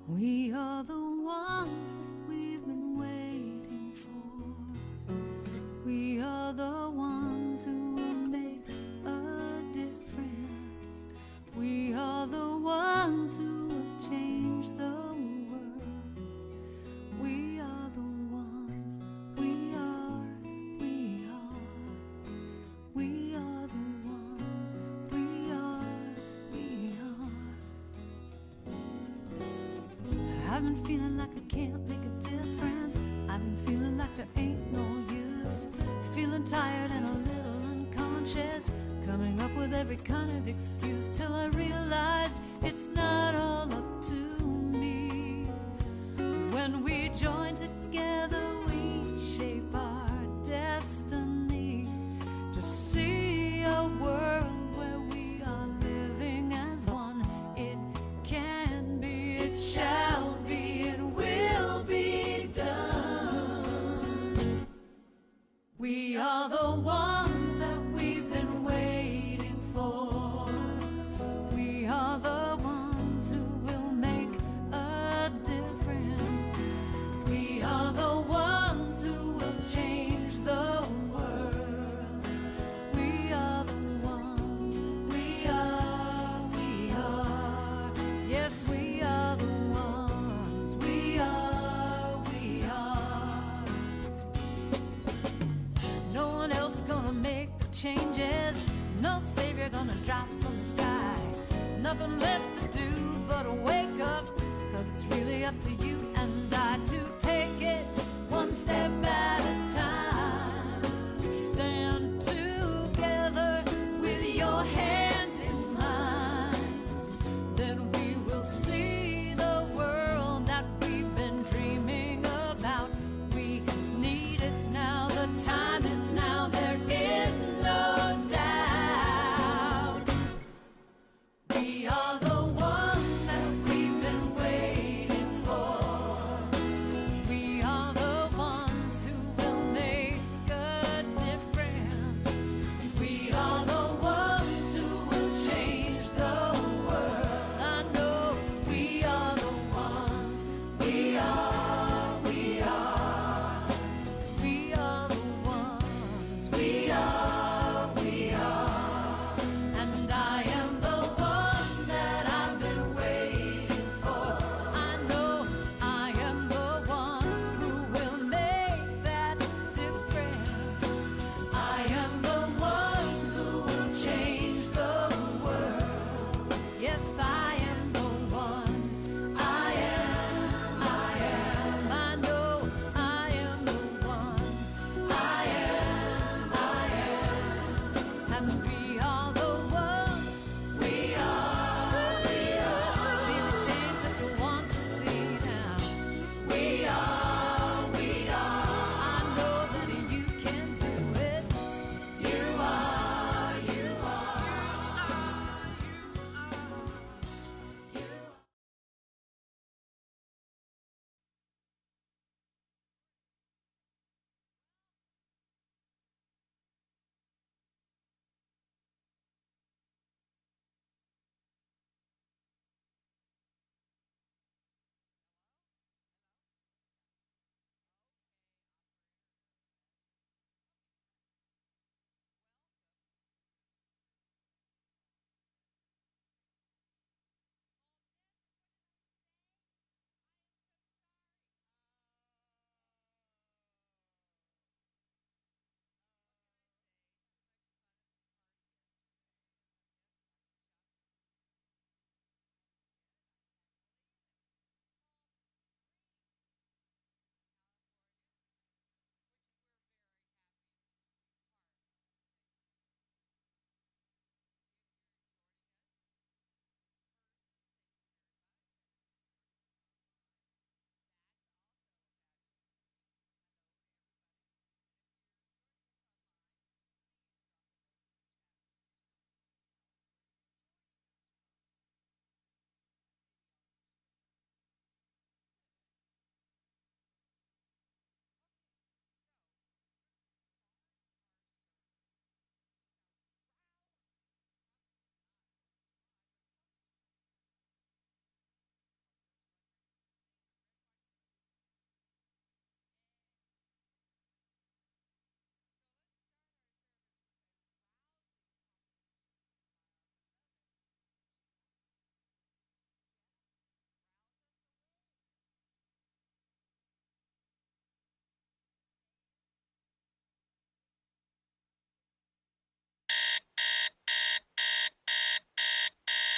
We are the ones that we've been waiting for. We are the ones who will make a difference. We are the ones who will change the world. We are the ones. We are the ones. I've been feeling like I can't make a difference. I've been feeling like there ain't no use. Feeling tired and a little unconscious, coming up with every kind of excuse, till I realized it's not all up to me. When we join together, we shape our destiny to see a world where we are living as one. It can be, it shall be, it will be done. We are the ones that we've been waiting for. We are the ones who will make a difference. We are the ones who will change the world. We are the ones. We are, yes, we are the ones. We are. No one else gonna make the changes. No savior gonna drop from the sky. Nothing left to do but wake up, 'cause it's really up to you and I to take it one step at a time. Stand together with your hand in mine. Then we will see the world that we've been dreaming about. We need it now, the time is now, there is no doubt. We are the ones that we've been waiting for. We are the ones who will make a difference. We are the ones who will change the world. I know we are the ones. We are. We are the ones. We are. And I am the one that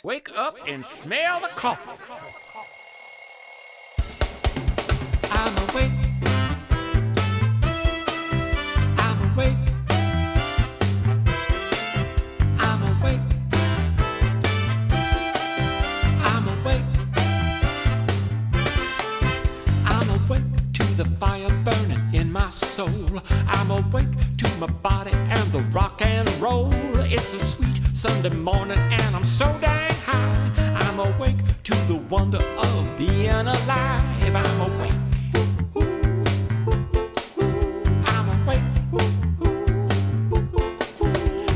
Wake up and smell the coffee. I'm awake. I'm awake. I'm awake. I'm awake. I'm awake to the fire burning in my soul. I'm awake to my body and the rock and roll. It's a sweet Sunday morning and I'm so dang high. I'm awake to the wonder of being alive. I'm awake. I'm awake.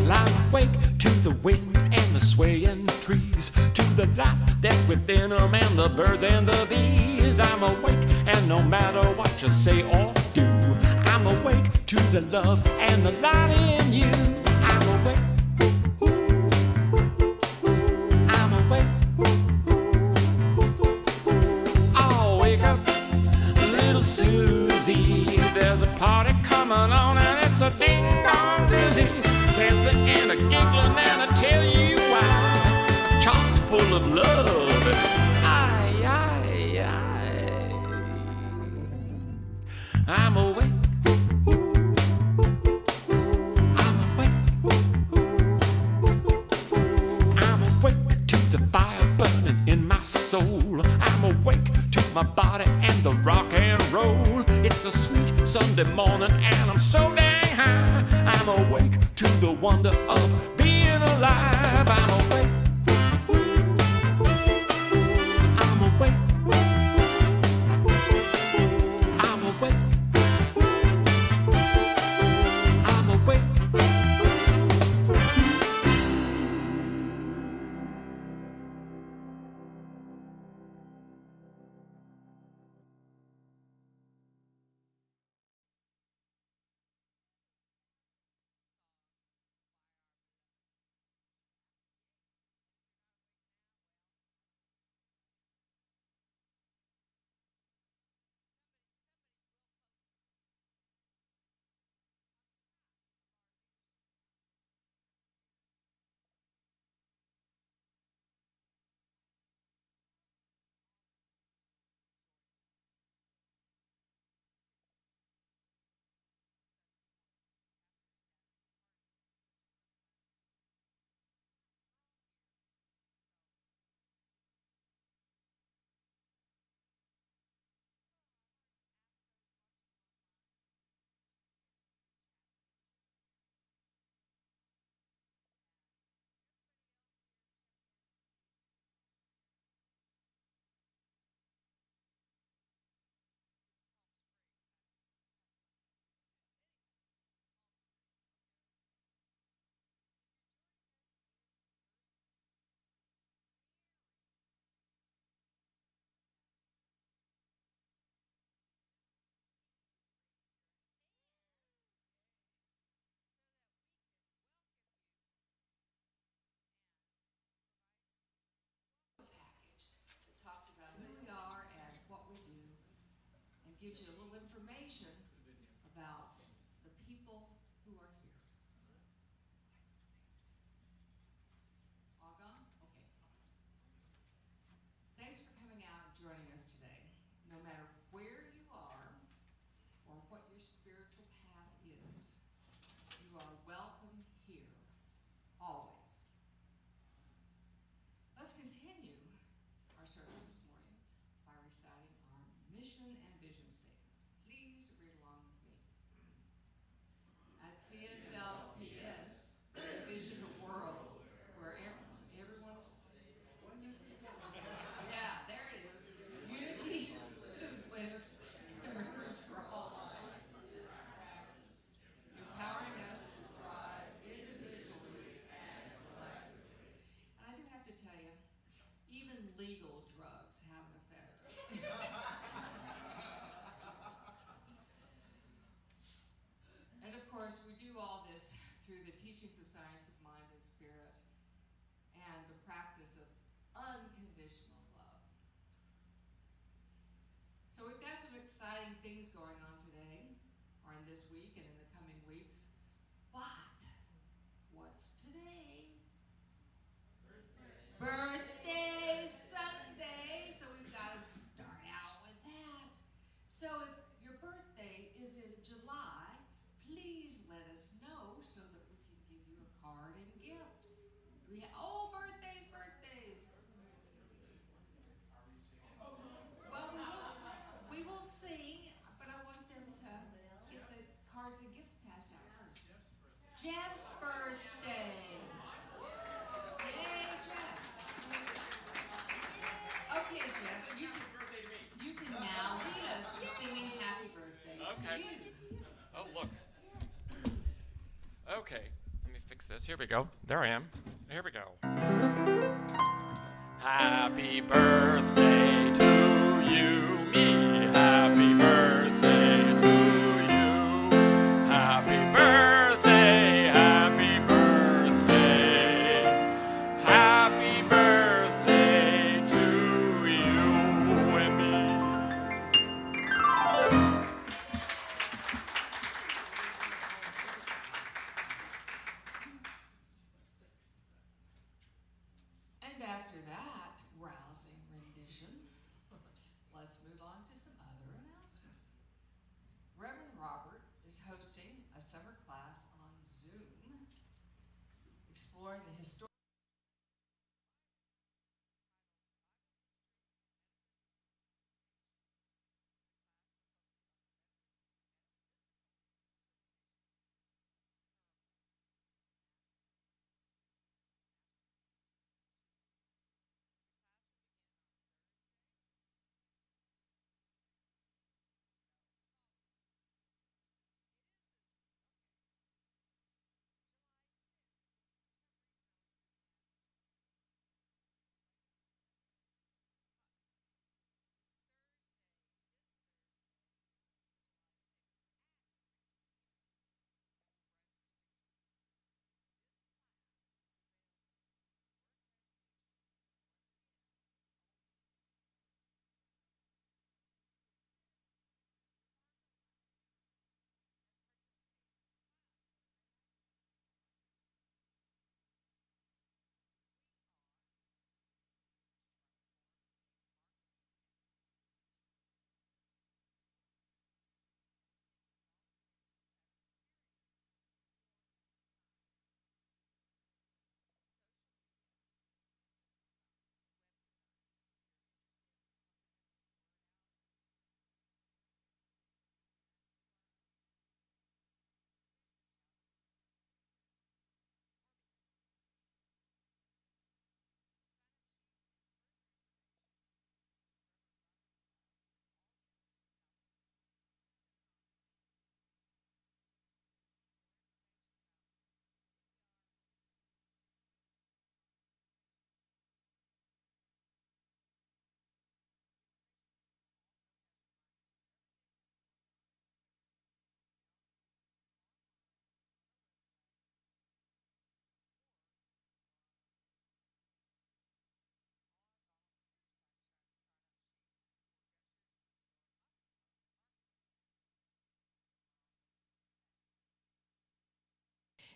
I'm awake to the wind and the swaying trees, to the light that's within them and the birds and the bees. I'm awake, and no matter what you say or do, I'm awake to the love and the light in you. I'm awake. I'm awake. Oh, wake up, little Susie. There's a party coming on and it's a ding-dong dizzy. Dancing and a giggling and I tell you why. A chock's full of love. Aye, aye, aye. I'm awake. I'm awake. I'm awake to the fire burning in my soul. I'm awake to my body and the rock and roll. It's a sweet Sunday morning and I'm so dang high. I'm awake to the wonder of being alive. I'm awake. I'm awake. I'm awake. I'm awake. Talks about who we are and what we do and gives you a little information about the people who are here. All gone? Okay. Thanks for coming out and joining us today. No matter where you are or what your spiritual path is, you are welcome here, always. Let's continue our service this morning by reciting our mission and vision statement. Please read along with me. At CSL PS, we envision a world where everyone is. Yeah, there it is. Unity is lived and reverence for all life, empowering us to thrive individually and collectively. And I do have to tell you, even legal drugs have an effect. And of course, we do all this through the teachings of science of mind and spirit and the practice of unconditional love. So we've got some exciting things going on today, or in this week and in the coming weeks. But what's today? Birthday. Here we go. There I am. Here we go. Happy birthday to you, me. Happy birthday to you. Happy birthday, happy birthday. Happy birthday to you and me. And after that rousing rendition, let's move on to some other announcements. Reverend Robert is hosting a summer class on Zoom exploring the historic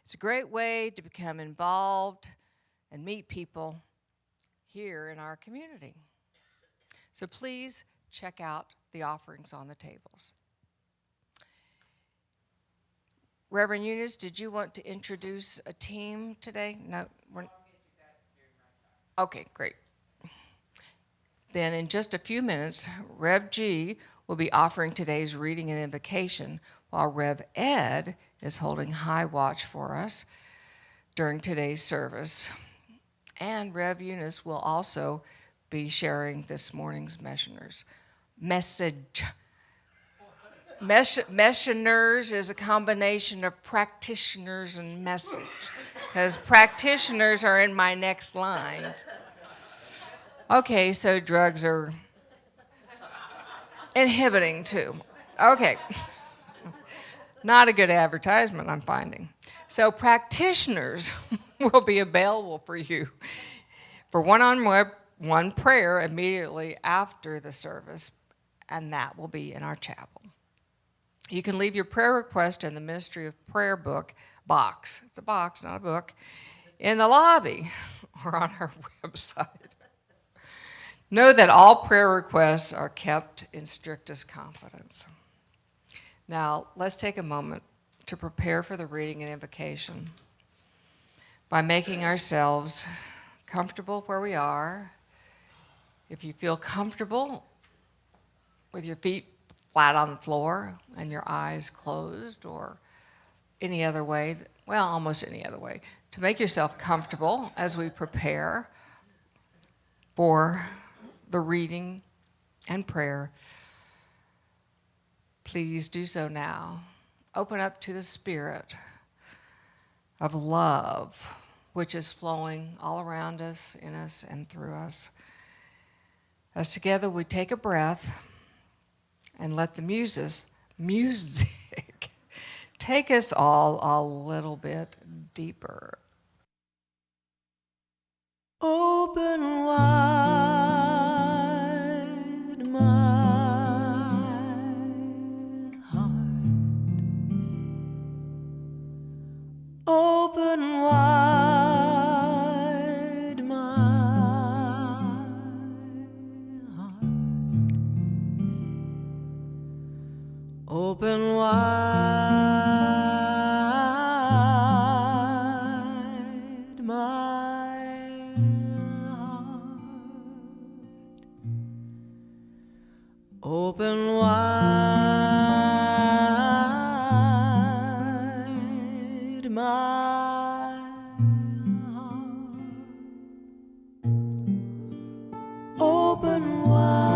It's a great way to become involved and meet people here in our community. So please check out the offerings on the tables. Reverend Eunice, did you want to introduce a team today? No. Okay, great. Then in just a few minutes, Rev G will be offering today's reading and invocation, while Rev Ed is holding high watch for us during today's service. And Rev Eunice will also be sharing this morning's message. Missioners is a combination of practitioners and message, because practitioners are in my next line. Okay, so drugs are inhibiting too. Okay. Not a good advertisement, I'm finding. So practitioners will be available for you for one-on-one prayer immediately after the service, and that will be in our chapel. You can leave your prayer request in the Ministry of Prayer box. It's a box, not a book, in the lobby or on our website. Know that all prayer requests are kept in strictest confidence. Now, let's take a moment to prepare for the reading and invocation by making ourselves comfortable where we are. If you feel comfortable with your feet flat on the floor and your eyes closed, or any other way, well, almost any other way, to make yourself comfortable as we prepare for the reading and prayer, please do so now. Open up to the Spirit of love, which is flowing all around us, in us, and through us. As together we take a breath and let the music take us all a little bit deeper. Open wide my heart. Open wide my heart. Open wide my heart. Open wide my heart. Open wide.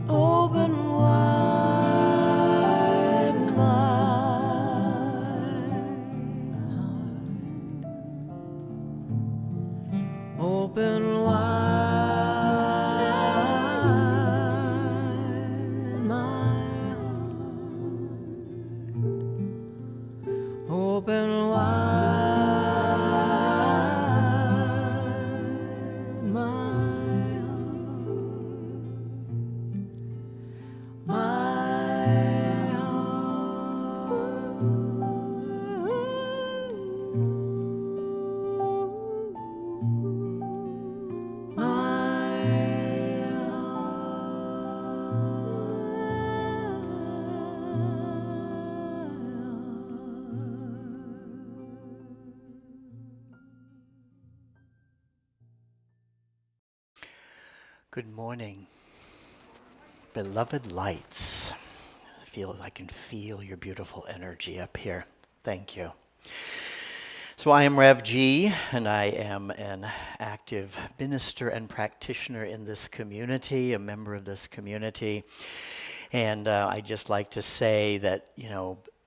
Open wide my heart. Open wide my heart. Open wide my heart. My Good morning, beloved lights. I can feel your beautiful energy up here. Thank you. So I am Rev G, and I am an active minister and practitioner in this community, a member of this community. And I just like to say that,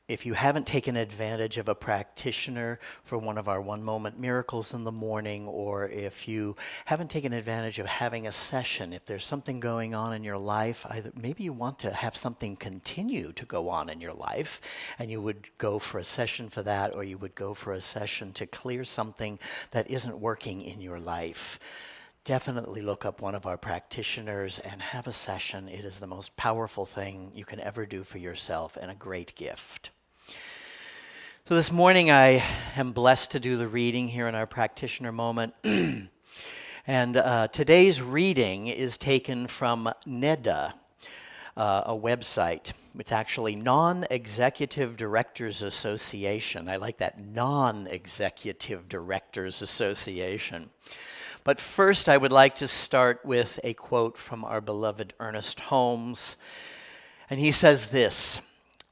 if you haven't taken advantage of a practitioner for one of our one-moment miracles in the morning, or if you haven't taken advantage of having a session, if there's something going on in your life, maybe you want to have something continue to go on in your life, and you would go for a session for that, or you would go for a session to clear something that isn't working in your life. Definitely look up one of our practitioners and have a session. It is the most powerful thing you can ever do for yourself and a great gift. So this morning I am blessed to do the reading here in our practitioner moment. And today's reading is taken from NEDA, a website. It's actually Non-Executive Directors Association. I like that, Non-Executive Directors Association. But first I would like to start with a quote from our beloved Ernest Holmes. And he says this: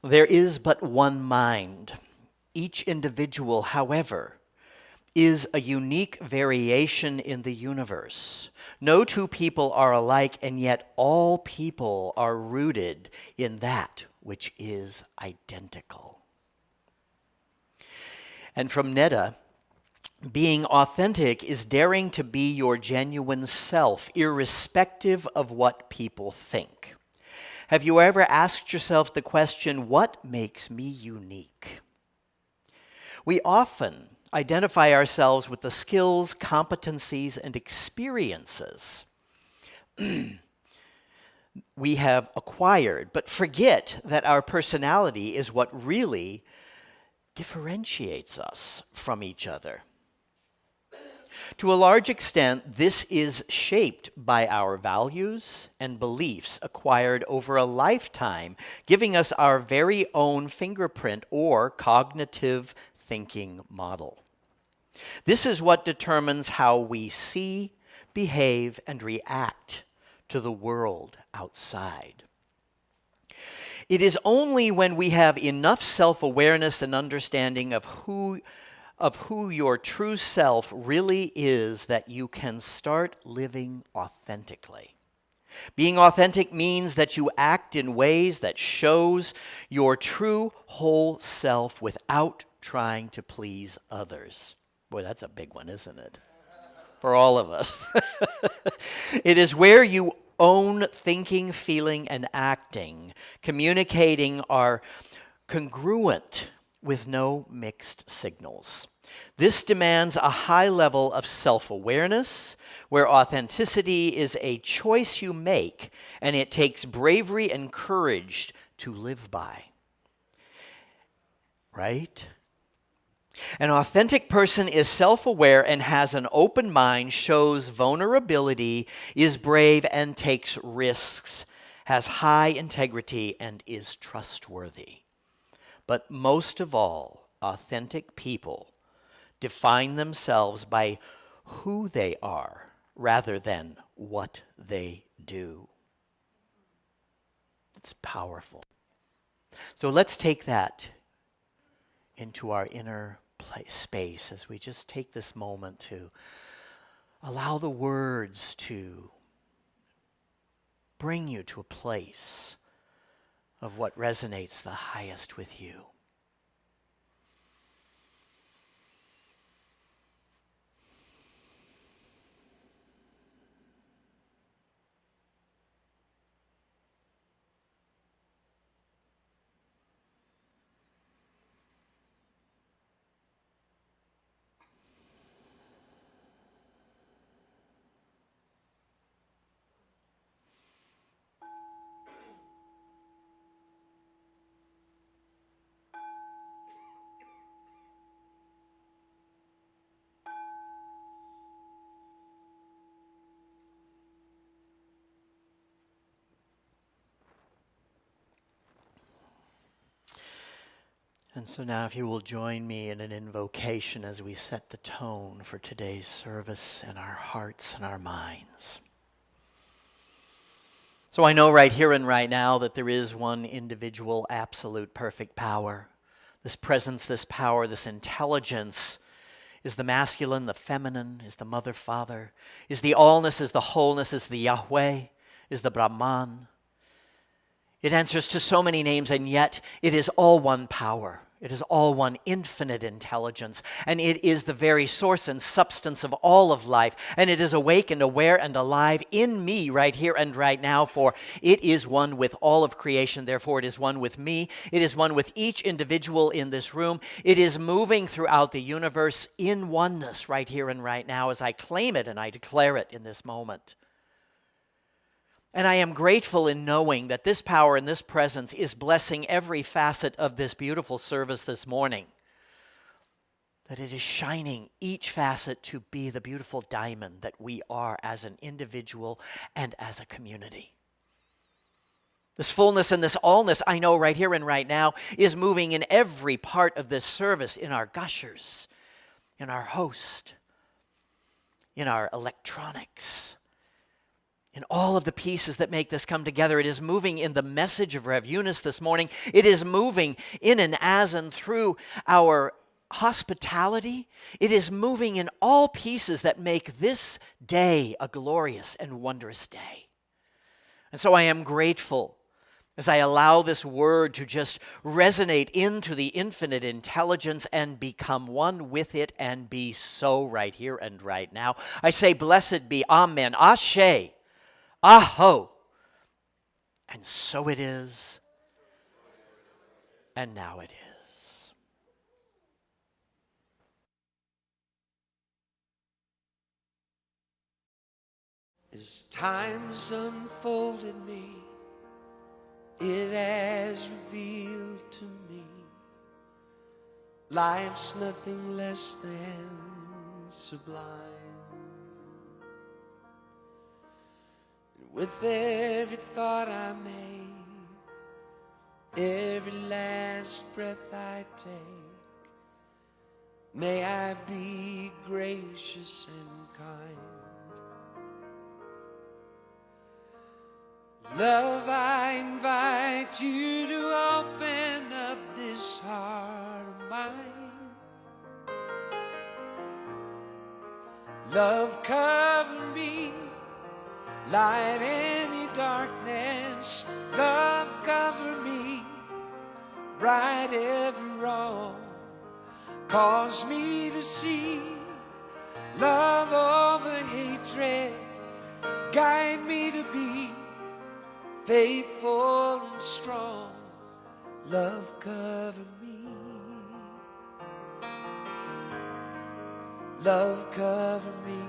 "There is but one mind. Each individual, however, is a unique variation in the universe. No two people are alike, and yet all people are rooted in that which is identical." And from NEDA, being authentic is daring to be your genuine self, irrespective of what people think. Have you ever asked yourself the question, what makes me unique? We often identify ourselves with the skills, competencies, and experiences we have acquired, but forget that our personality is what really differentiates us from each other. To a large extent, this is shaped by our values and beliefs acquired over a lifetime, giving us our very own fingerprint or cognitive thinking model. This is what determines how we see, behave, and react to the world outside. It is only when we have enough self-awareness and understanding of who your true self really is that you can start living authentically. Being authentic means that you act in ways that shows your true whole self without trying to please others. Boy, that's a big one, isn't it? For all of us. It is where you own thinking, feeling, and acting. Communicating are congruent with no mixed signals. This demands a high level of self-awareness, where authenticity is a choice you make, and it takes bravery and courage to live by. Right? An authentic person is self-aware and has an open mind, shows vulnerability, is brave and takes risks, has high integrity, and is trustworthy. But most of all, authentic people define themselves by who they are rather than what they do. It's powerful. So let's take that into our inner space as we just take this moment to allow the words to bring you to a place of what resonates the highest with you. And so now if you will join me in an invocation as we set the tone for today's service in our hearts and our minds. So I know right here and right now that there is one individual absolute perfect power. This presence, this power, this intelligence is the masculine, the feminine, is the mother, father, is the allness, is the wholeness, is the Yahweh, is the Brahman. It answers to so many names, and yet it is all one power. It is all one infinite intelligence, and it is the very source and substance of all of life, and it is awake and aware and alive in me right here and right now, for it is one with all of creation. Therefore, it is one with me. It is one with each individual in this room. It is moving throughout the universe in oneness right here and right now as I claim it and I declare it in this moment. And I am grateful in knowing that this power and this presence is blessing every facet of this beautiful service this morning. That it is shining each facet to be the beautiful diamond that we are as an individual and as a community. This fullness and this allness, I know right here and right now, is moving in every part of this service, in our gushers, in our host, in our electronics, in all of the pieces that make this come together. It is moving in the message of Rev Eunice this morning. It is moving in and as and through our hospitality. It is moving in all pieces that make this day a glorious and wondrous day. And so I am grateful as I allow this word to just resonate into the infinite intelligence and become one with it and be so right here and right now. I say, blessed be, amen, ashe, aho. And so it is, and now it is. As time's unfolded me, it has revealed to me life's nothing less than sublime. And with every thought I make, every last breath I take, may I be gracious and kind. Love, I invite you to open up this heart of mine. Love, cover me. light any darkness. Love cover me, right every wrong. Cause me to see love over hatred. Guide me to be faithful and strong. Love cover me. Love cover me.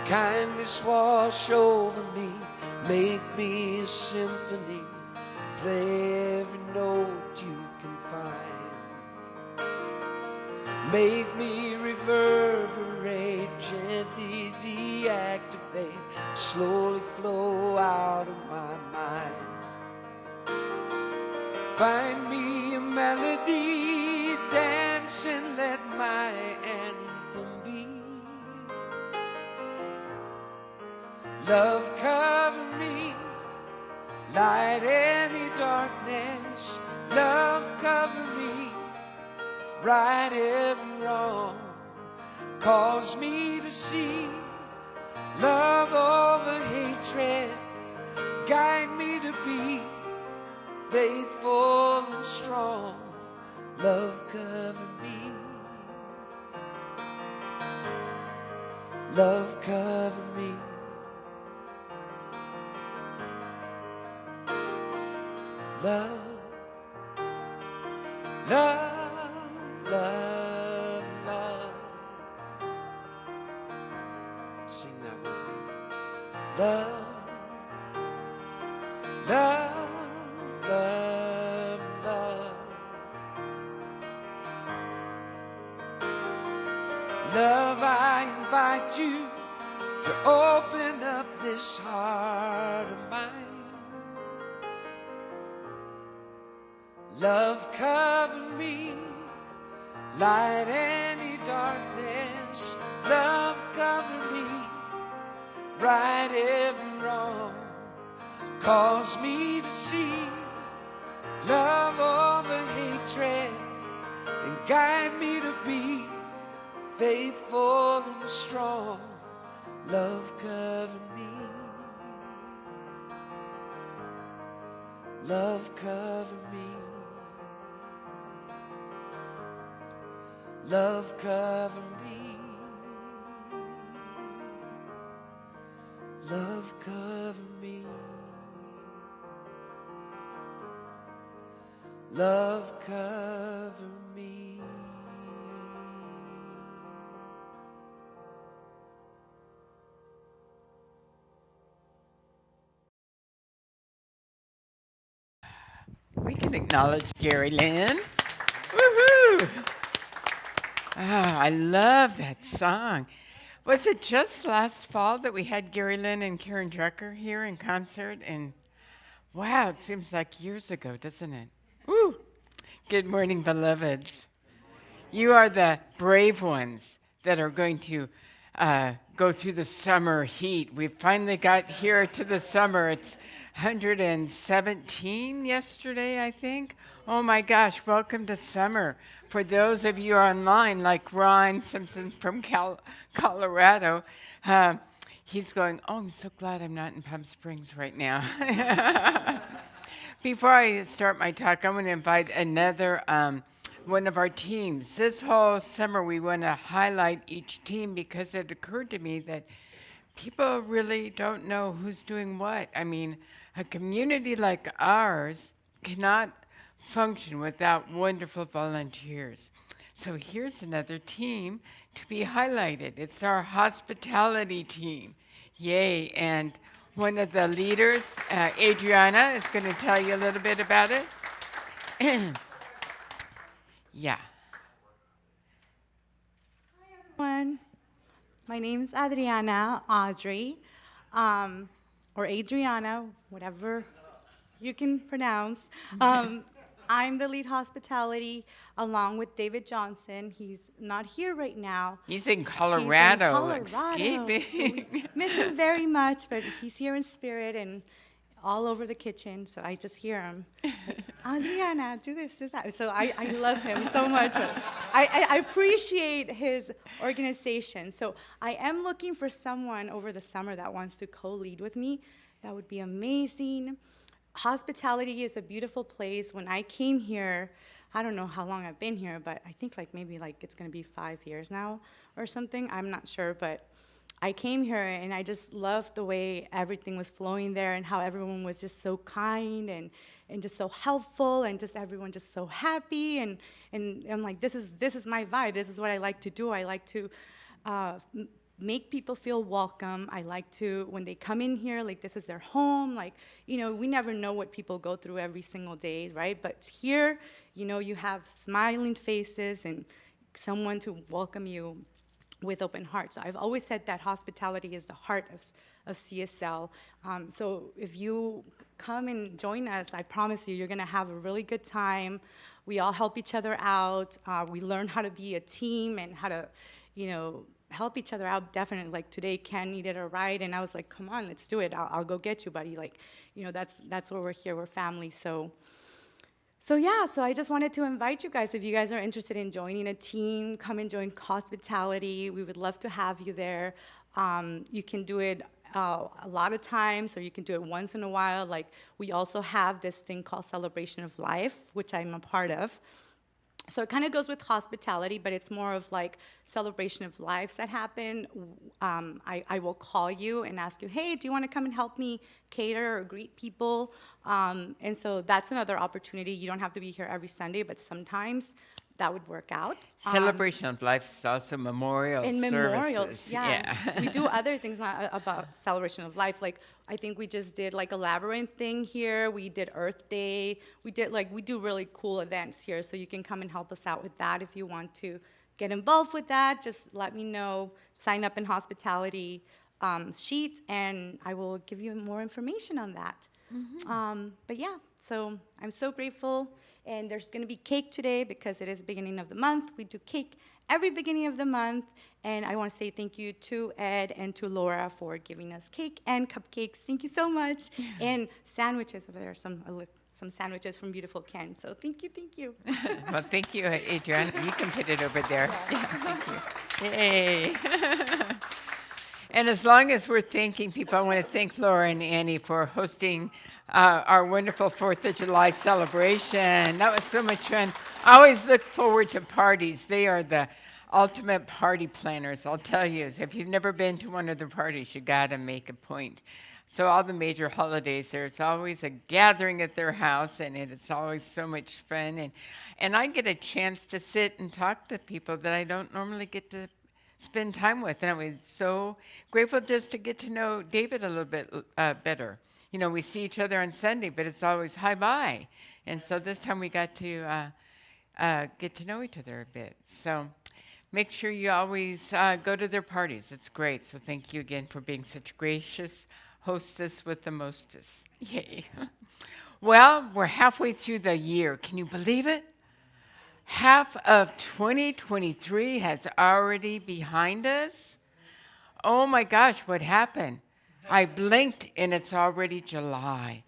Kindness wash over me. Make me a symphony. Play every note you can find. Make me reverberate, gently deactivate, slowly flow out of my mind. Find me a melody, dance and let my anthem be. Love cover me, light any darkness. Love cover me, right every wrong. Cause me to see love over hatred. Guide me to be faithful and strong. Love cover me. Love cover me. Love, love, love, love. Sing that with me. Love, love, love, love. Love, I invite you to open up this heart of mine. Love cover me, light any darkness. Love cover me, right every wrong. Cause me to see love over hatred, and guide me to be faithful and strong. Love cover me. Love cover me. Love cover me. Love cover me. Love cover me. We can acknowledge Gary Lynn. Woohoo! Ah, I love that song. Was it just last fall that we had Gary Lynn and Karen Drucker here in concert? And wow, it seems like years ago, doesn't it? Woo! Good morning, beloveds. You are the brave ones that are going to go through the summer heat. We finally got here to the summer. It's 117 yesterday, I think. Oh my gosh, welcome to summer. For those of you online, like Ron Simpson from Colorado, he's going, oh, I'm so glad I'm not in Palm Springs right now. Before I start my talk, I want to invite another one of our teams. This whole summer, we want to highlight each team because it occurred to me that people really don't know who's doing what. I mean, a community like ours cannot function without wonderful volunteers. So here's another team to be highlighted. It's our hospitality team. Yay. And one of the leaders, Adriana, is going to tell you a little bit about it. Yeah. Hi, everyone. My name's Adriana, Audrey, or Adriana, whatever you can pronounce. I'm the lead hospitality along with David Johnson. He's not here right now. He's in Colorado. Escaping. So we miss him very much, but he's here in spirit and all over the kitchen, so I just hear him. Like, Adriana, do this, that. So I love him so much. But I appreciate his organization. So I am looking for someone over the summer that wants to co-lead with me. That would be amazing. Hospitality is a beautiful place. When I came here, I don't know how long I've been here, but I think maybe it's going to be 5 years now or something. I'm not sure, but I came here and I just loved the way everything was flowing there and how everyone was just so kind and just so helpful and just everyone just so happy and I'm like, this is my vibe. This is what I like to do. I like to make people feel welcome. I like to, when they come in here, this is their home. We never know what people go through every single day, right? But here, you have smiling faces and someone to welcome you with open hearts. So I've always said that hospitality is the heart of CSL. So if you come and join us, I promise you, you're gonna have a really good time. We all help each other out. We learn how to be a team and how to, help each other out. Definitely, today, Ken needed a ride, and I was like, come on, let's do it. I'll go get you, buddy. That's where we're here. We're family. So yeah, so I just wanted to invite you guys, if you guys are interested in joining a team, come and join hospitality. We would love to have you there. You can do it a lot of times, or you can do it once in a while. We also have this thing called Celebration of Life, which I'm a part of. So it kind of goes with hospitality, but it's more of celebration of lives that happen. I will call you and ask you, hey, do you want to come and help me cater or greet people? And so that's another opportunity. You don't have to be here every Sunday, but sometimes that would work out. Celebration of Life is also memorial And services. memorials, yeah. We do other things about Celebration of Life. I think we just did a labyrinth thing here. We did Earth Day. We do really cool events here. So you can come and help us out with that if you want to get involved with that. Just let me know. Sign up in hospitality sheet, and I will give you more information on that. But yeah, so I'm so grateful. And there's going to be cake today because it is beginning of the month. We do cake every beginning of the month. And I want to say thank you to Ed and to Laura for giving us cake and cupcakes. Thank you so much. And sandwiches over there, some sandwiches from beautiful Ken. So thank you. Well, thank you, Adriana. You can put it over there. Yeah, thank you. Yay. And as long as we're thanking people, I want to thank Laura and Annie for hosting our wonderful 4th of July celebration. That was so much fun. I always look forward to parties. They are the ultimate party planners, I'll tell you. If you've never been to one of the parties, you got to make a point. So all the major holidays, there's always a gathering at their house, and it's always so much fun. And I get a chance to sit and talk to people that I don't normally get to spend time with. And I was so grateful just to get to know David a little bit better. We see each other on Sunday, but it's always hi-bye. And so this time we got to get to know each other a bit. So make sure you always go to their parties. It's great. So thank you again for being such gracious hostess with the mostest. Yay. Well, we're halfway through the year. Can you believe it? Half of 2023 has already behind us. Oh my gosh, what happened? I blinked and it's already July.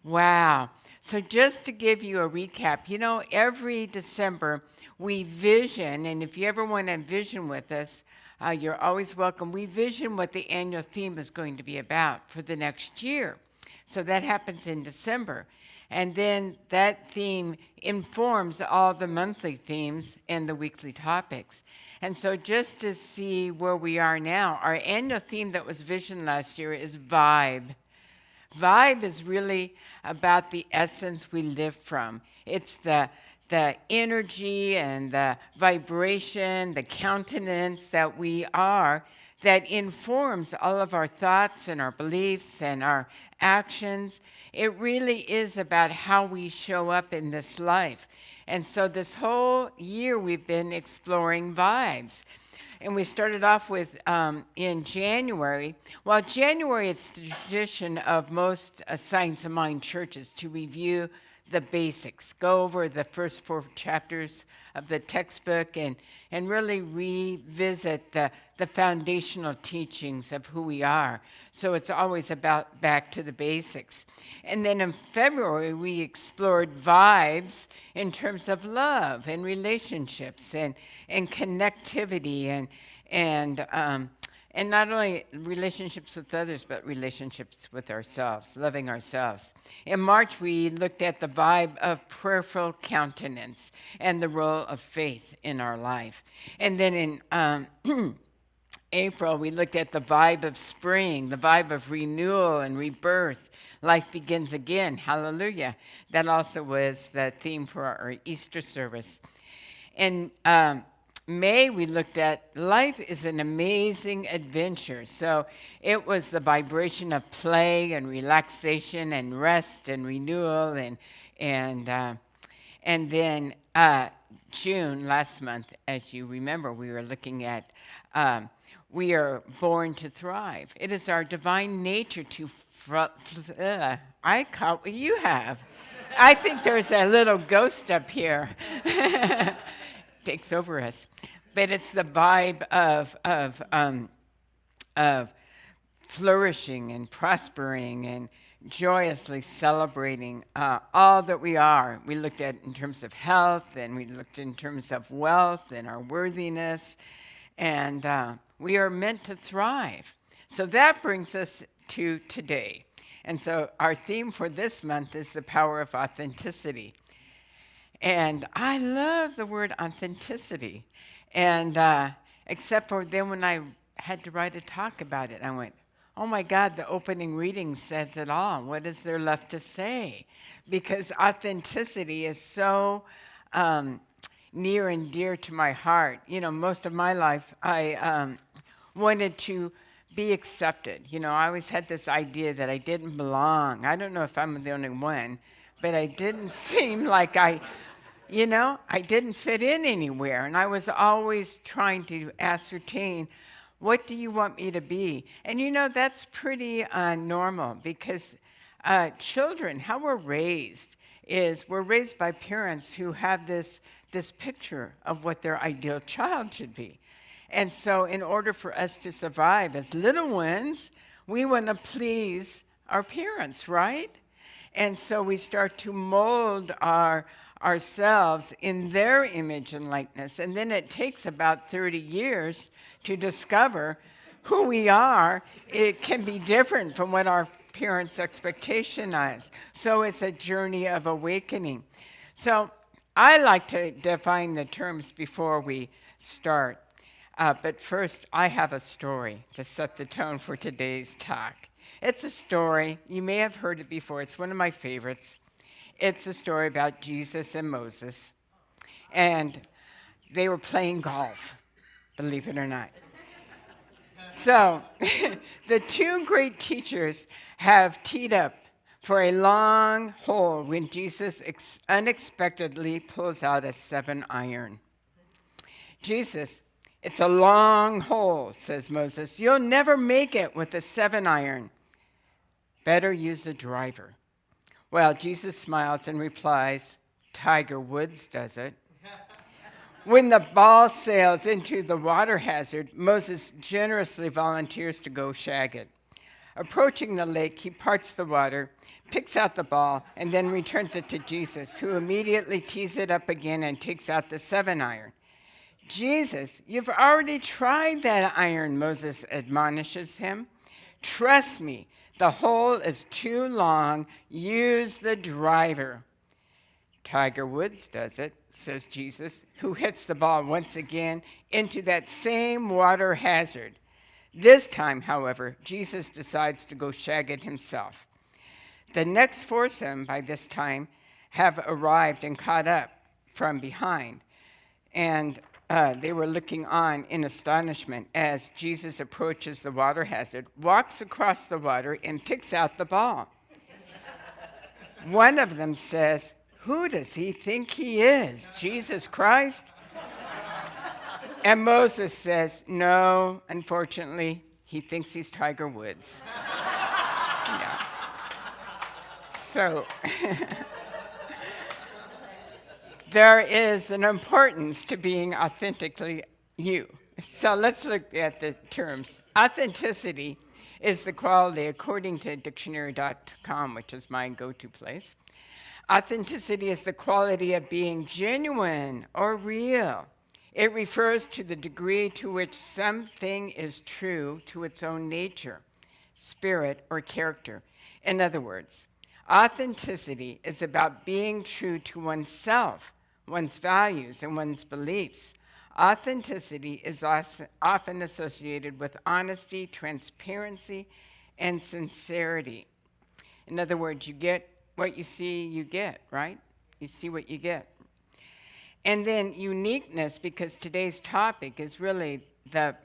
Wow. So just to give you a recap, every December we vision, and if you ever want to vision with us, you're always welcome. We vision what the annual theme is going to be about for the next year. So that happens in December. And then that theme informs all the monthly themes and the weekly topics. And so just to see where we are now, our annual theme that was visioned last year is Vibe. Vibe is really about the essence we live from. It's the energy and the vibration, the countenance that we are, that informs all of our thoughts and our beliefs and our actions. It really is about how we show up in this life. And so this whole year we've been exploring vibes. And we started off with in January. Well, January, it's the tradition of most Science of Mind churches to review the basics, go over the first 4 chapters of the textbook and really revisit the foundational teachings of who we are. So it's always about back to the basics. And then in February, we explored vibes in terms of love and relationships and connectivity and not only relationships with others, but relationships with ourselves, loving ourselves. In March, we looked at the vibe of prayerful countenance and the role of faith in our life. And then in April, we looked at the vibe of spring, the vibe of renewal and rebirth. Life begins again. Hallelujah. That also was the theme for our Easter service. And May, we looked at life is an amazing adventure. So it was the vibration of play and relaxation and rest and renewal. And then June, last month, as you remember, we were looking at we are born to thrive. It is our divine nature to I caught what you have. I think there's a little ghost up here. Takes over us. But it's the vibe of flourishing and prospering and joyously celebrating all that we are. We looked at in terms of health, and we looked in terms of wealth and our worthiness, and we are meant to thrive. So that brings us to today. And so our theme for this month is the power of authenticity. And I love the word authenticity. And except for then when I had to write a talk about it, I went, oh my God, the opening reading says it all. What is there left to say? Because authenticity is so near and dear to my heart. You know, most of my life I wanted to be accepted. You know, I always had this idea that I didn't belong. I don't know if I'm the only one, but I didn't seem like I didn't fit in anywhere. And I was always trying to ascertain, what do you want me to be? And that's pretty normal because children, how we're raised is we're raised by parents who have this picture of what their ideal child should be. And so in order for us to survive as little ones, we want to please our parents, right? And so we start to mold ourselves in their image and likeness. And then it takes about 30 years to discover who we are. It can be different from what our parents' expectation is. So it's a journey of awakening. So I like to define the terms before we start. But first, I have a story to set the tone for today's talk. It's a story. You may have heard it before. It's one of my favorites. It's a story about Jesus and Moses. And they were playing golf, believe it or not. So the two great teachers have teed up for a long hole when Jesus unexpectedly pulls out a 7-iron. Jesus, it's a long hole, says Moses. You'll never make it with a 7-iron. Better use a driver. Well, Jesus smiles and replies, Tiger Woods does it. When the ball sails into the water hazard, Moses generously volunteers to go shag it. Approaching the lake, he parts the water, picks out the ball, and then returns it to Jesus, who immediately tees it up again and takes out the 7-iron. Jesus, you've already tried that iron, Moses admonishes him. Trust me, the hole is too long. Use the driver. Tiger Woods does it, says Jesus, who hits the ball once again into that same water hazard. This time, however, Jesus decides to go shag it himself. The next foursome, by this time, have arrived and caught up from behind. And they were looking on in astonishment as Jesus approaches the water hazard, walks across the water, and picks out the ball. One of them says, who does he think he is, Jesus Christ? And Moses says, no, unfortunately, he thinks he's Tiger Woods. Yeah. So there is an importance to being authentically you. So let's look at the terms. Authenticity is the quality, according to dictionary.com, which is my go-to place. Authenticity is the quality of being genuine or real. It refers to the degree to which something is true to its own nature, spirit, or character. In other words, authenticity is about being true to oneself, one's values, and one's beliefs. Authenticity is often associated with honesty, transparency, and sincerity. In other words, you get what you see, you get, right? You see what you get. And then uniqueness, because today's topic is really the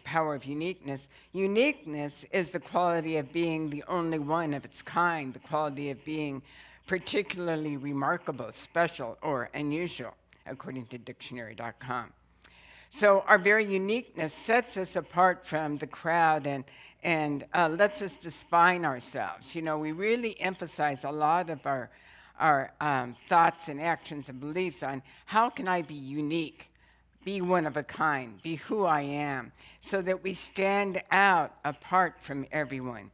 power of uniqueness. Uniqueness is the quality of being the only one of its kind, the quality of being particularly remarkable, special, or unusual, according to dictionary.com. So our very uniqueness sets us apart from the crowd and lets us define ourselves. You know, we really emphasize a lot of our thoughts and actions and beliefs on how can I be unique, be one of a kind, be who I am, so that we stand out apart from everyone.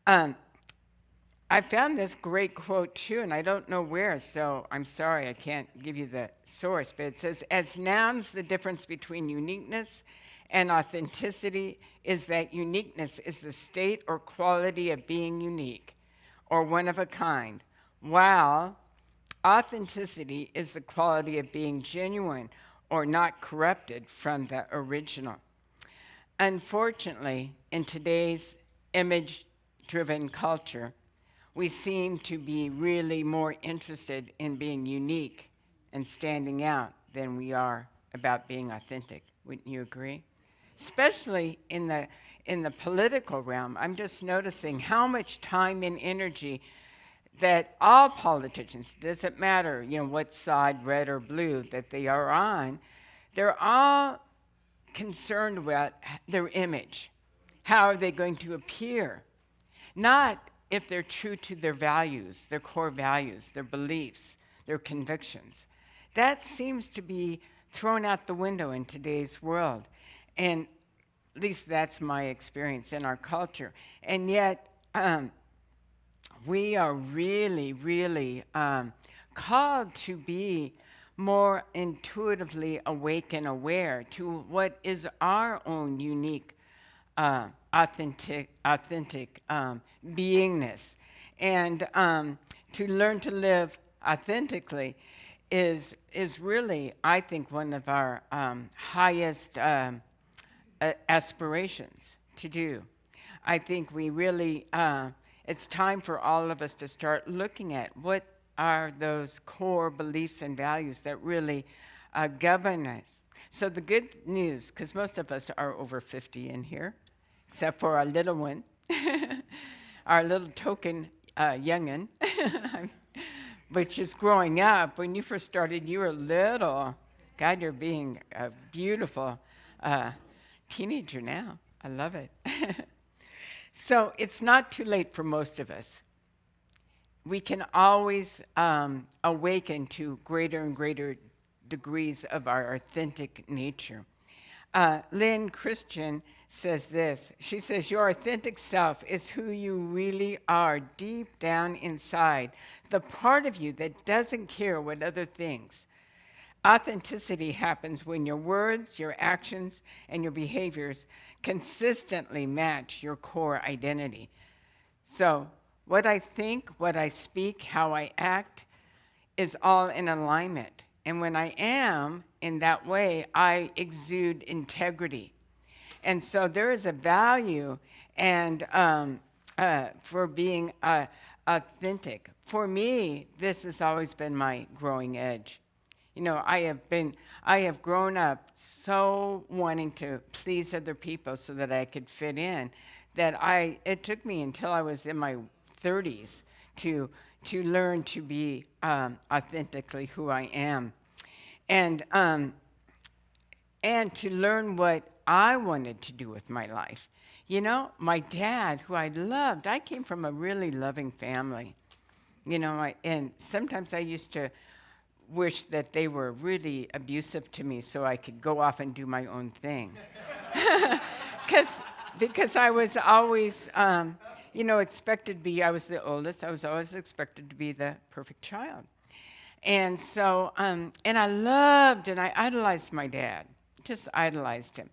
I found this great quote too, and I don't know where, so I'm sorry I can't give you the source, but it says, as nouns, the difference between uniqueness and authenticity is that uniqueness is the state or quality of being unique or one of a kind, while authenticity is the quality of being genuine or not corrupted from the original. Unfortunately, in today's image-driven culture, we seem to be really more interested in being unique and standing out than we are about being authentic. Wouldn't you agree? Especially in the political realm, I'm just noticing how much time and energy that all politicians, doesn't matter, you know, what side, red or blue, that they are on, they're all concerned with their image. How are they going to appear? Not if they're true to their values, their core values, their beliefs, their convictions. That seems to be thrown out the window in today's world. And at least that's my experience in our culture. And yet, we are really, really called to be more intuitively awake and aware to what is our own unique authentic beingness. And to learn to live authentically is really, I think, one of our highest aspirations to do. I think we really, it's time for all of us to start looking at what are those core beliefs and values that really govern us. So the good news, because most of us are over 50 in here, except for our little one, our little token young'un, which is growing up. When you first started, you were little. God, you're being a beautiful teenager now. I love it. So it's not too late for most of us. We can always awaken to greater and greater degrees of our authentic nature. Lynn Christian says this. She says, your authentic self is who you really are deep down inside, the part of you that doesn't care what other thinks. Authenticity happens when your words, your actions, and your behaviors consistently match your core identity. So what I think, what I speak, how I act is all in alignment. And when I am in that way, I exude integrity. And so there is a value and for being authentic. For me, this has always been my growing edge. You know, I have grown up so wanting to please other people so that I could fit in that it took me until I was in my 30s to learn to be authentically who I am, and to learn what I wanted to do with my life. You know, my dad, who I loved, I came from a really loving family. You know, and sometimes I used to wish that they were really abusive to me so I could go off and do my own thing. Because I was always, expected to be, I was the oldest, I was always expected to be the perfect child. And so, and I loved and I idolized my dad, just idolized him.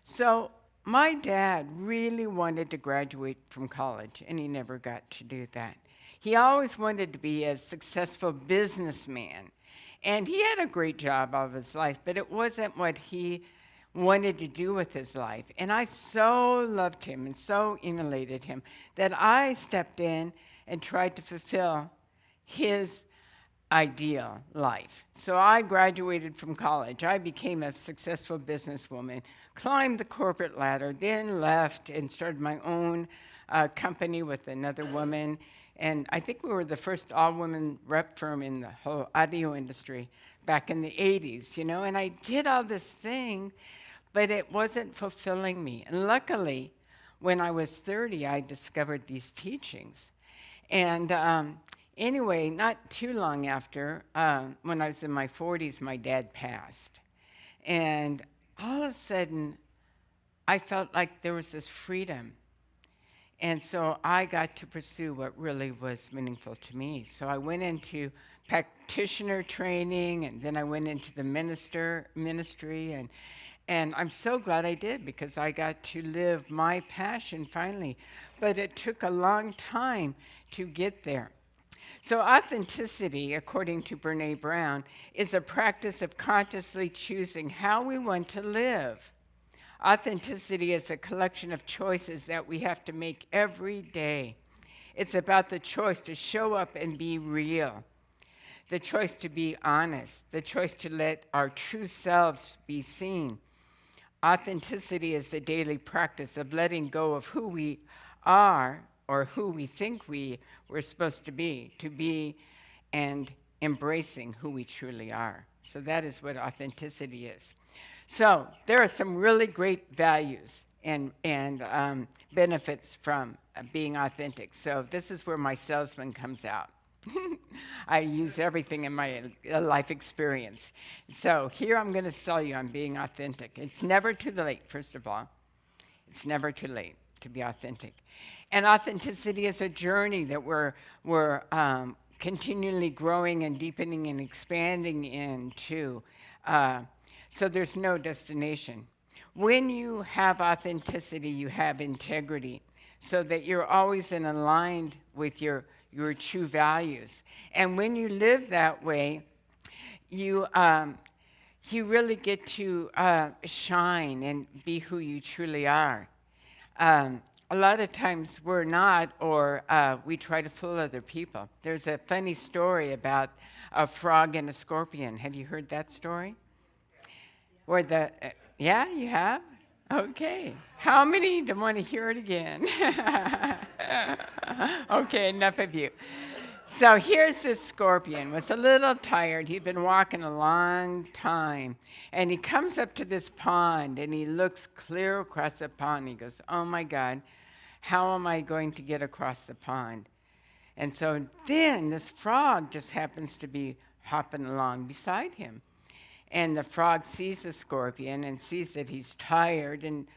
So my dad really wanted to graduate from college, and he never got to do that. He always wanted to be a successful businessman, and he had a great job all of his life, but it wasn't what he wanted to do with his life. And I so loved him and so emulated him that I stepped in and tried to fulfill his ideal life. So I graduated from college. I became a successful businesswoman, climbed the corporate ladder, then left and started my own company with another woman. And I think we were the first all-women rep firm in the whole audio industry back in the 80s, and I did all this thing, but it wasn't fulfilling me. And luckily, when I was 30, I discovered these teachings. And anyway, not too long after, when I was in my 40s, my dad passed. And all of a sudden, I felt like there was this freedom. And so I got to pursue what really was meaningful to me. So I went into practitioner training, and then I went into the ministry, and I'm so glad I did, because I got to live my passion finally. But it took a long time to get there. So authenticity, according to Brené Brown, is a practice of consciously choosing how we want to live. Authenticity is a collection of choices that we have to make every day. It's about the choice to show up and be real, the choice to be honest, the choice to let our true selves be seen. Authenticity is the daily practice of letting go of who we are or who we think we're supposed to be, and embracing who we truly are. So that is what authenticity is. So there are some really great values and benefits from being authentic. So this is where my salesman comes out. I use everything in my life experience. So here I'm going to sell you on being authentic. It's never too late, first of all. It's never too late to be authentic. And authenticity is a journey that we're continually growing and deepening and expanding into. So there's no destination. When you have authenticity, you have integrity, so that you're always aligned with your true values. And when you live that way, you really get to shine and be who you truly are. A lot of times we're not, or we try to fool other people. There's a funny story about a frog and a scorpion. Have you heard that story? Where yeah, you have? Okay. How many don't want to hear it again? Okay, enough of you. So here's this scorpion, was a little tired. He'd been walking a long time. And he comes up to this pond, and he looks clear across the pond. He goes, oh my God, how am I going to get across the pond? And so then this frog just happens to be hopping along beside him. And the frog sees the scorpion and sees that he's tired and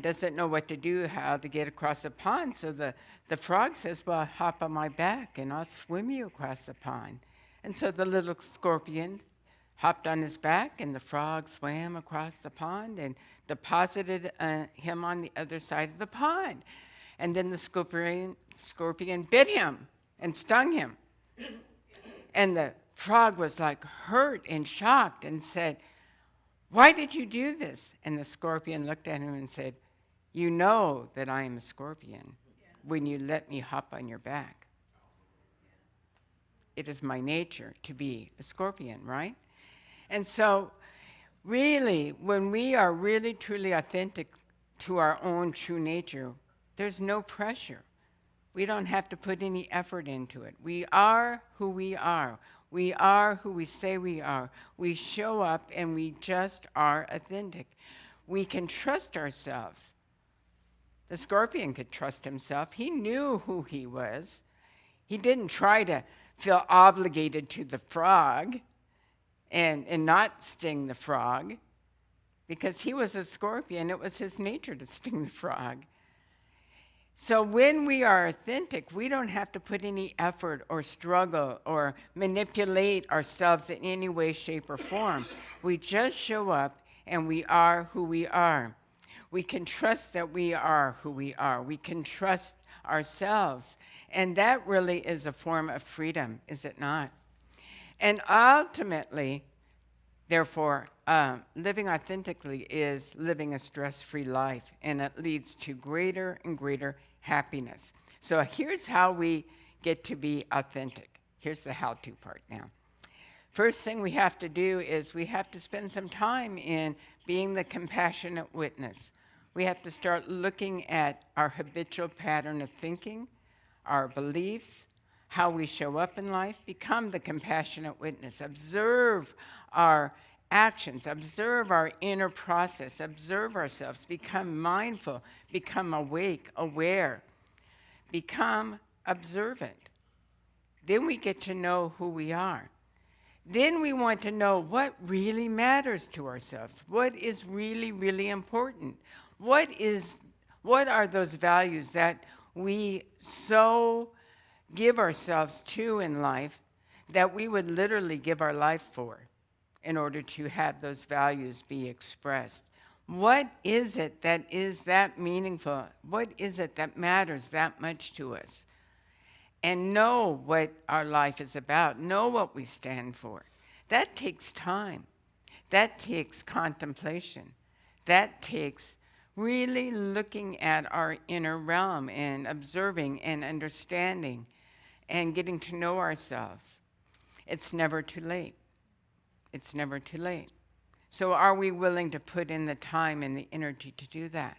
doesn't know what to do, how to get across the pond. So the frog says, well, hop on my back and I'll swim you across the pond. And so the little scorpion hopped on his back, and the frog swam across the pond and deposited him on the other side of the pond. And then the scorpion bit him and stung him. And the frog was like hurt and shocked and said, why did you do this? And the scorpion looked at him and said, you know that I am a scorpion when you let me hop on your back. It is my nature to be a scorpion, right? And so really, when we are really truly authentic to our own true nature, there's no pressure. We don't have to put any effort into it. We are who we are. We are who we say we are. We show up and we just are authentic. We can trust ourselves. The scorpion could trust himself. He knew who he was. He didn't try to feel obligated to the frog. and not sting the frog, because he was a scorpion. It was his nature to sting the frog. So when we are authentic, we don't have to put any effort or struggle or manipulate ourselves in any way, shape, or form. We just show up and we are who we are. We can trust that we are who we are. We can trust ourselves. And that really is a form of freedom, is it not? And ultimately, therefore, living authentically is living a stress-free life, and it leads to greater and greater happiness. So here's how we get to be authentic. Here's the how-to part now. First thing we have to do is we have to spend some time in being the compassionate witness. We have to start looking at our habitual pattern of thinking, our beliefs, how we show up in life, become the compassionate witness. Observe our actions, observe our inner process, observe ourselves, become mindful, become awake, aware, become observant. Then we get to know who we are. Then we want to know what really matters to ourselves, what is really, really important. What are those values that we so give ourselves to in life that we would literally give our life for in order to have those values be expressed? What is it that is that meaningful? What is it that matters that much to us? And know what our life is about, know what we stand for. That takes time. That takes contemplation. That takes really looking at our inner realm and observing and understanding and getting to know ourselves. It's never too late. It's never too late. So are we willing to put in the time and the energy to do that?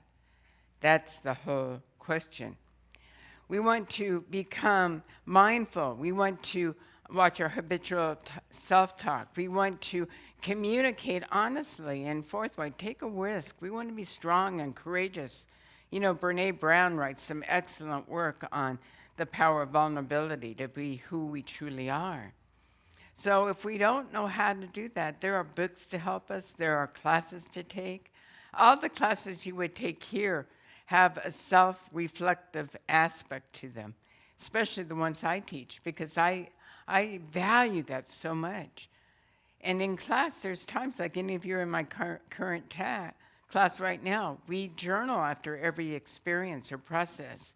That's the whole question. We want to become mindful. We want to watch our habitual self-talk. We want to communicate honestly and forthright. Take a risk. We want to be strong and courageous. You know, Brene Brown writes some excellent work on the power of vulnerability to be who we truly are. So if we don't know how to do that, there are books to help us. There are classes to take. All the classes you would take here have a self-reflective aspect to them, especially the ones I teach, because I value that so much. And in class, there's times like any of you are in my current class right now, we journal after every experience or process.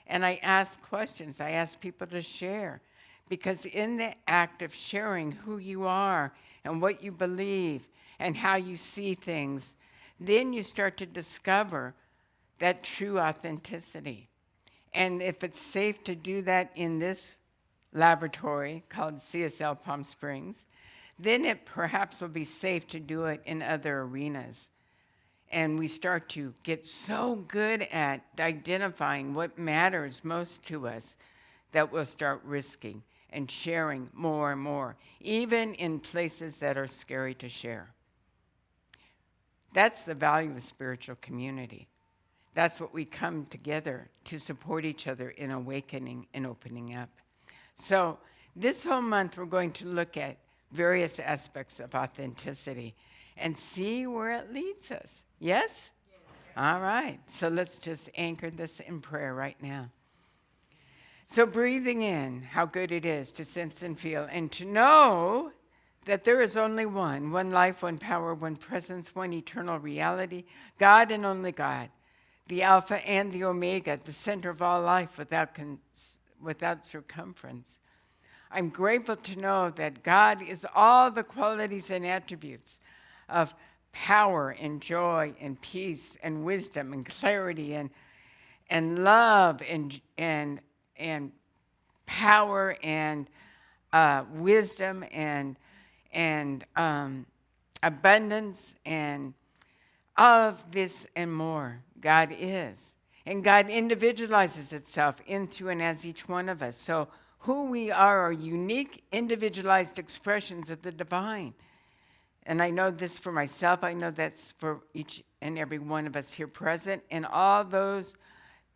And I ask questions. I ask people to share. Because in the act of sharing who you are and what you believe and how you see things, then you start to discover that true authenticity. And if it's safe to do that in this laboratory called CSL Palm Springs, then it perhaps will be safe to do it in other arenas. And we start to get so good at identifying what matters most to us that we'll start risking and sharing more and more, even in places that are scary to share. That's the value of spiritual community. That's what we come together to support each other in awakening and opening up. So this whole month, we're going to look at various aspects of authenticity and see where it leads us. Yes? All right. So let's just anchor this in prayer right now. So breathing in, how good it is to sense and feel and to know that there is only one life, one power, one presence, one eternal reality, God and only God, the Alpha and the Omega, the center of all life without circumference. I'm grateful to know that God is all the qualities and attributes of power and joy and peace and wisdom and clarity and love and power and wisdom and abundance and all of this and more. God is. And God individualizes itself in, through, and as each one of us. So who we are unique, individualized expressions of the divine. And I know this for myself. I know that's for each and every one of us here present and all those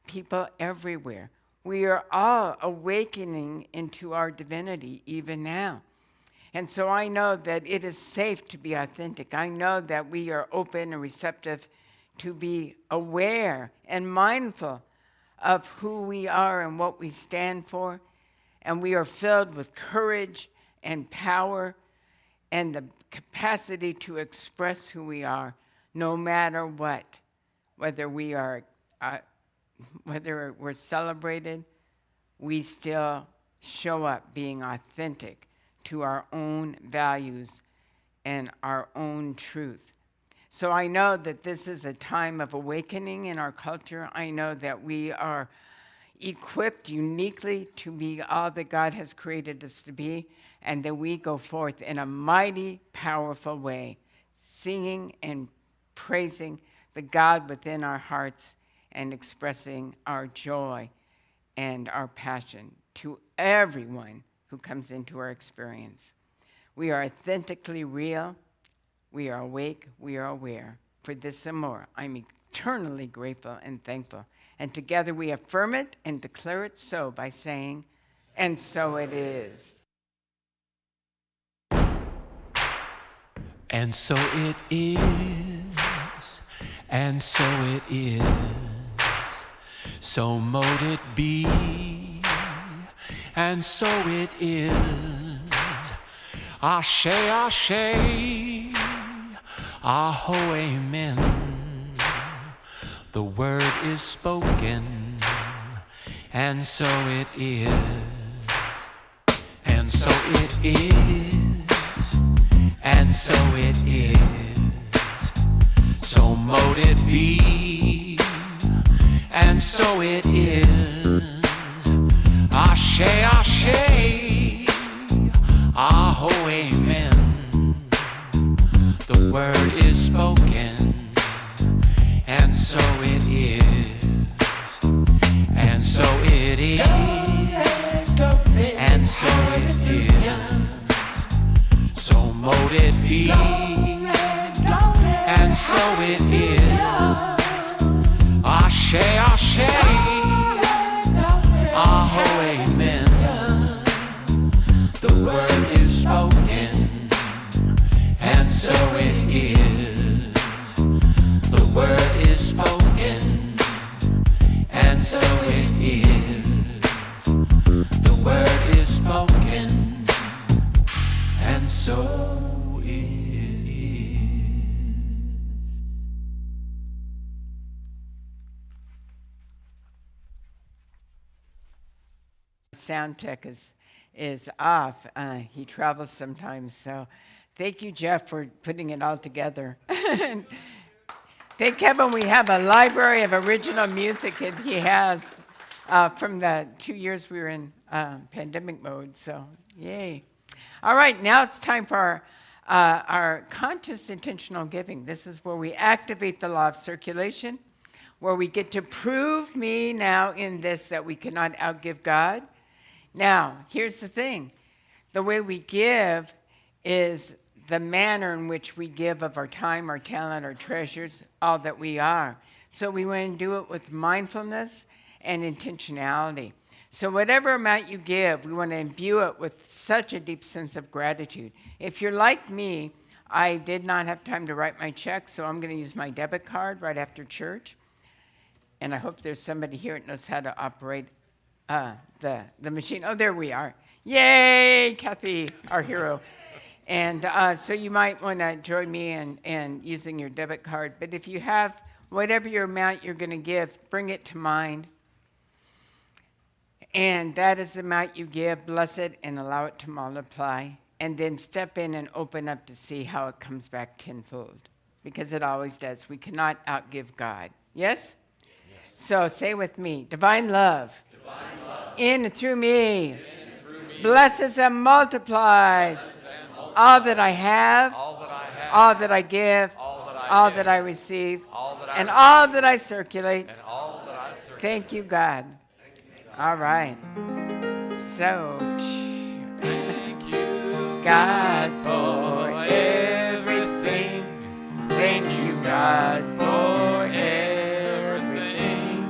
people everywhere. We are all awakening into our divinity even now. And so I know that it is safe to be authentic. I know that we are open and receptive to be aware and mindful of who we are and what we stand for. And we are filled with courage and power and the capacity to express who we are, no matter what, whether we're celebrated, we still show up being authentic to our own values and our own truth. So I know that this is a time of awakening in our culture. I know that we are equipped uniquely to be all that God has created us to be, and that we go forth in a mighty, powerful way, singing and praising the God within our hearts and expressing our joy and our passion to everyone who comes into our experience. We are authentically real. We are awake. We are aware. For this and more, I'm eternally grateful and thankful. And together we affirm it and declare it so by saying, and so it is. And so it is, and so it is, so mote it be, and so it is. Ashe, ashe, aho, amen. The word is spoken, and so it is, and so it is. And so it is, so mote it be, and so it is. Ashe, ashe, aho, amen. The word is spoken, and so it is, and so it is, and so it is. So mote it be, and so it is. Ashe, ashe, aho, amen. The word is spoken, and so it is. The word is spoken, and so it is. The word is spoken, and so it is. Sound tech is off. He travels sometimes, so thank you, Jeff, for putting it all together. Thank heaven we have a library of original music that he has from the 2 years we were in pandemic mode, so yay. All right, now it's time for our conscious intentional giving. This is where we activate the law of circulation, where we get to prove me now in this that we cannot outgive God. Now, here's the thing. The way we give is the manner in which we give of our time, our talent, our treasures, all that we are. So we want to do it with mindfulness and intentionality. So whatever amount you give, we want to imbue it with such a deep sense of gratitude. If you're like me, I did not have time to write my check, so I'm going to use my debit card right after church. And I hope there's somebody here that knows how to operate the machine. Oh, there we are. Yay, Kathy, our hero. And so you might want to join me in using your debit card. But if you have whatever your amount you're going to give, bring it to mind. And that is the amount you give. Bless it and allow it to multiply. And then step in and open up to see how it comes back tenfold. Because it always does. We cannot outgive God. Yes? So say with me, divine love, in and through me, blesses and multiplies all that I have, all that I give, all that I receive, and all that I circulate. Thank you, God. All right. So, thank you, God, for everything. Thank you, God, for everything.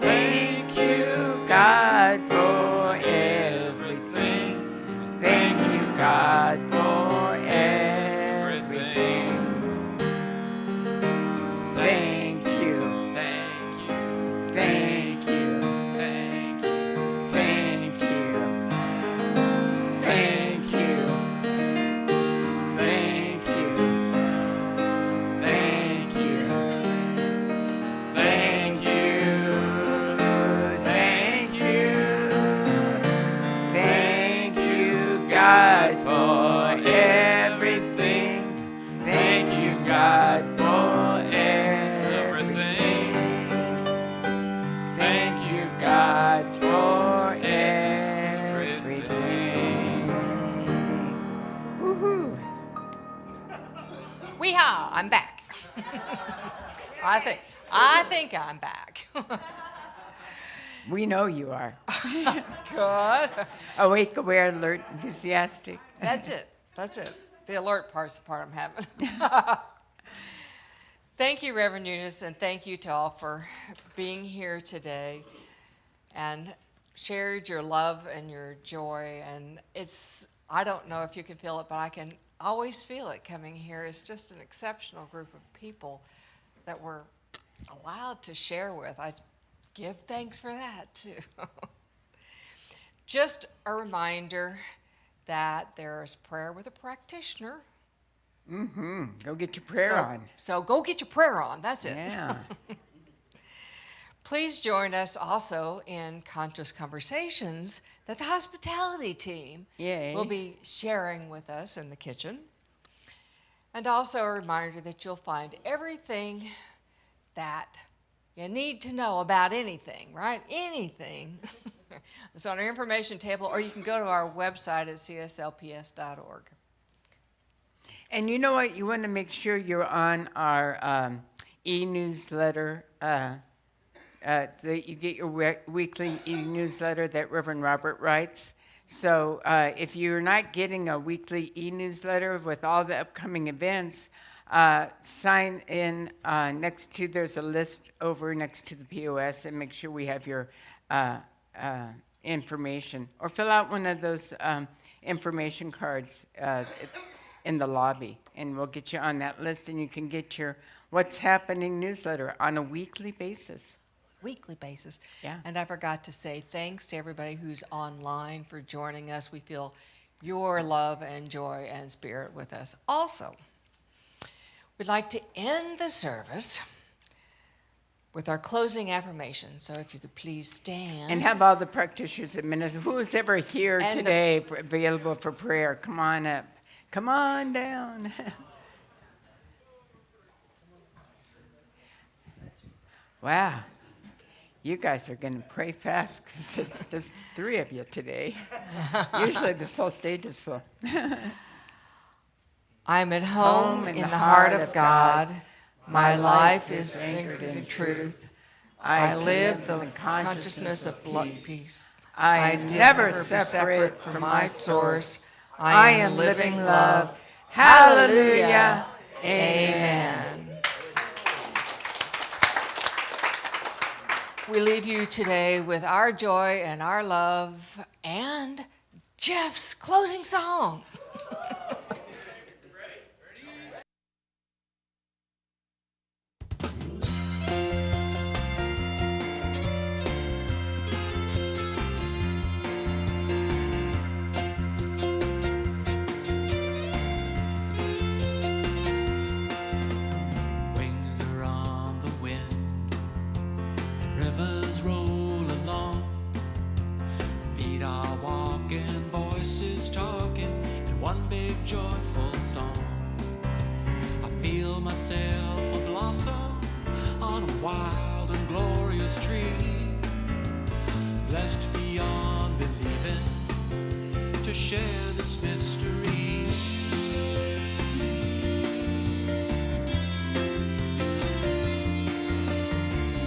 Thank you, God, for everything. for everything. Thank you, God, for everything. Thank you, God, for everything. Woohoo! Weehaw, I'm back. I think I'm back. We know you are. Good. Awake, aware, alert, enthusiastic. That's it. The alert part's the part I'm having. Thank you, Reverend Eunice, and thank you to all for being here today and shared your love and your joy. And I don't know if you can feel it, but I can always feel it coming here. It's just an exceptional group of people that we're allowed to share with. I give thanks for that, too. Just a reminder that there's prayer with a practitioner. Go get your prayer on. So go get your prayer on. That's it. Yeah. Please join us also in conscious conversations that the hospitality team Yay. will be sharing with us in the kitchen. And also a reminder that you'll find everything that you need to know about anything, right? Anything. It's on our information table, or you can go to our website at cslps.org. And you know what? You want to make sure you're on our e-newsletter, that you get your weekly e-newsletter that Reverend Robert writes. So if you're not getting a weekly e-newsletter with all the upcoming events, sign in there's a list over next to the POS, and make sure we have your information. Or fill out one of those information cards in the lobby, and we'll get you on that list, and you can get your What's Happening newsletter on a weekly basis. Yeah. And I forgot to say thanks to everybody who's online for joining us. We feel your love and joy and spirit with us. Also, we'd like to end the service with our closing affirmation. So if you could please stand. And have all the practitioners and ministers, who's ever here And today available for prayer, come on up. Come on down. Wow. You guys are going to pray fast because it's just 3 of you today. Usually this whole stage is full. I'm at home in the heart of God. My life is anchored in truth. I live the consciousness of peace. I never separate from my source. I am living love. Hallelujah. Amen. We leave you today with our joy and our love and Jeff's closing song. Wings are on the wind, and rivers roll along. Feet are walking, voices talking, in one big joyful song. I feel myself a blossom on a wild and glorious tree, blessed beyond believing to share this mystery.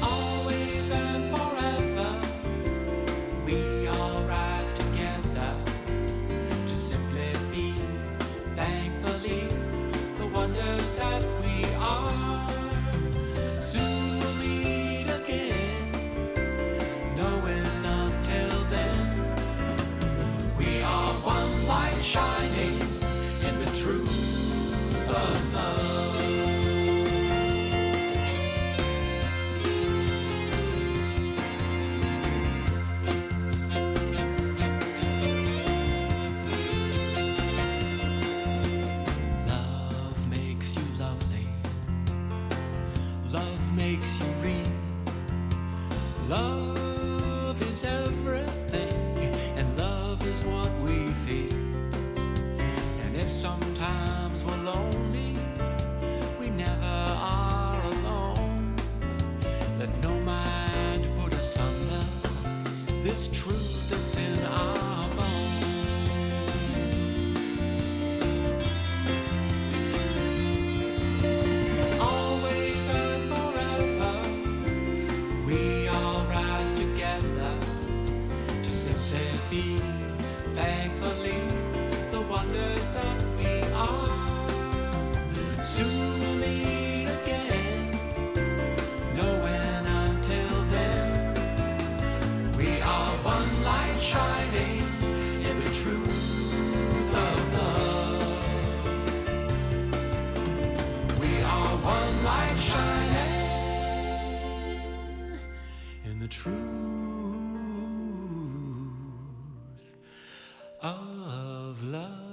Always and forever, we all rise together to simply be thankfully the wonders that we are. Soon we'll meet again, knowing until then we are one light shining in the truth of love. Love makes you lovely. Love makes you real. Love is everything, and love is what we feel. thankfully the wonders of we are. Soon we'll meet again, knowing until then we are one light shining in the truth of love. We are one light shining in the truth of love.